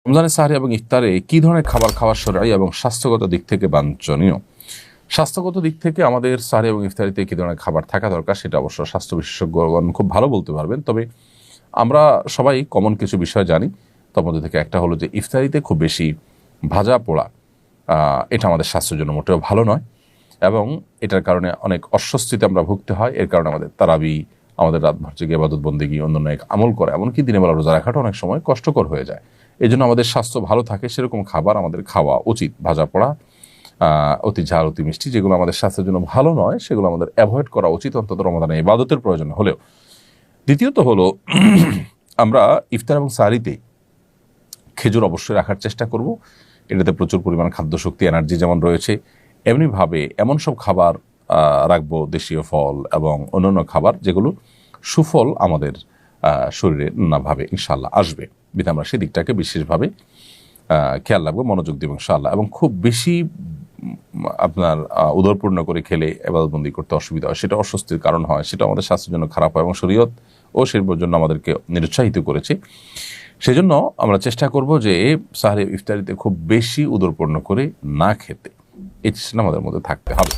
রমজানের সাহরি এবং ইফতারে কী ধরনের খাবার খাওয়া শরঈ এবং স্বাস্থ্যগত দিক থেকে বাঞ্ছনীয়? স্বাস্থ্যগত দিক থেকে আমাদের সাহরি এবং ইফতারিতে কী ধরনের খাবার থাকা দরকার সেটা অবশ্য স্বাস্থ্য বিশেষজ্ঞগণ খুব ভালো বলতে পারবেন। তবে আমরা সবাই কমন কিছু বিষয় জানি। তার মধ্যে থেকে একটা হলো যে ইফতারিতে খুব বেশি ভাজা পোড়া এটা আমাদের স্বাস্থ্যের জন্য মোটেও ভালো নয়, এবং এটার কারণে অনেক অস্বস্তিতে আমরা ভুগতে হয়। এর কারণে আমাদের তারাবি, আমাদের রাতভর জেগে ইবাদত বন্দেগী, অন্যান্য এক আমল করে, এমনকি দিনের বেলা রোজা রাখাটা অনেক সময় কষ্টকর হয়ে যায়। এই জন্য আমাদের স্বাস্থ্য ভালো থাকে সেরকম খাবার আমাদের খাওয়া উচিত। ভাজা পোড়া, অতি ঝাল, অতি মিষ্টি, যেগুলো আমাদের স্বাস্থ্যের জন্য ভালো নয় সেগুলো আমাদের অ্যাভয়েড করা উচিত, অন্তত রমাদানে ইবাদতের প্রয়োজন হলেও। দ্বিতীয়ত হলো আমরা ইফতার এবং সাহরিতে খেজুর অবশ্যই রাখার চেষ্টা করব। এটাতে প্রচুর পরিমাণ খাদ্যশক্তি, এনার্জি যেমন রয়েছে, এমনিভাবে এমন সব খাবার রাখবো, দেশীয় ফল এবং অন্যান্য খাবার যেগুলো সুফল আমাদের শরীরে নানাভাবে ইনশাআল্লাহ আসবে। বিধে আমরা সেদিকটাকে বিশেষভাবে খেয়াল রাখবো, মনোযোগ দেব ইনশাআল্লাহ। এবং খুব বেশি আপনার উদরপূর্ণ করে খেলে ইবাদতবন্দি করতে অসুবিধা হয়, সেটা অস্বস্তির কারণ হয়, সেটা আমাদের স্বাস্থ্যের জন্য খারাপ হয়, এবং শরীয়ত ও শিল্পের জন্য আমাদেরকে নিরুৎসাহিত করেছে। সেজন্য আমরা চেষ্টা করব যে সাহরি ইফতারিতে খুব বেশি উদরপূর্ণ করে না খেতে। এই চেষ্টা আমাদের মধ্যে থাকতে হবে।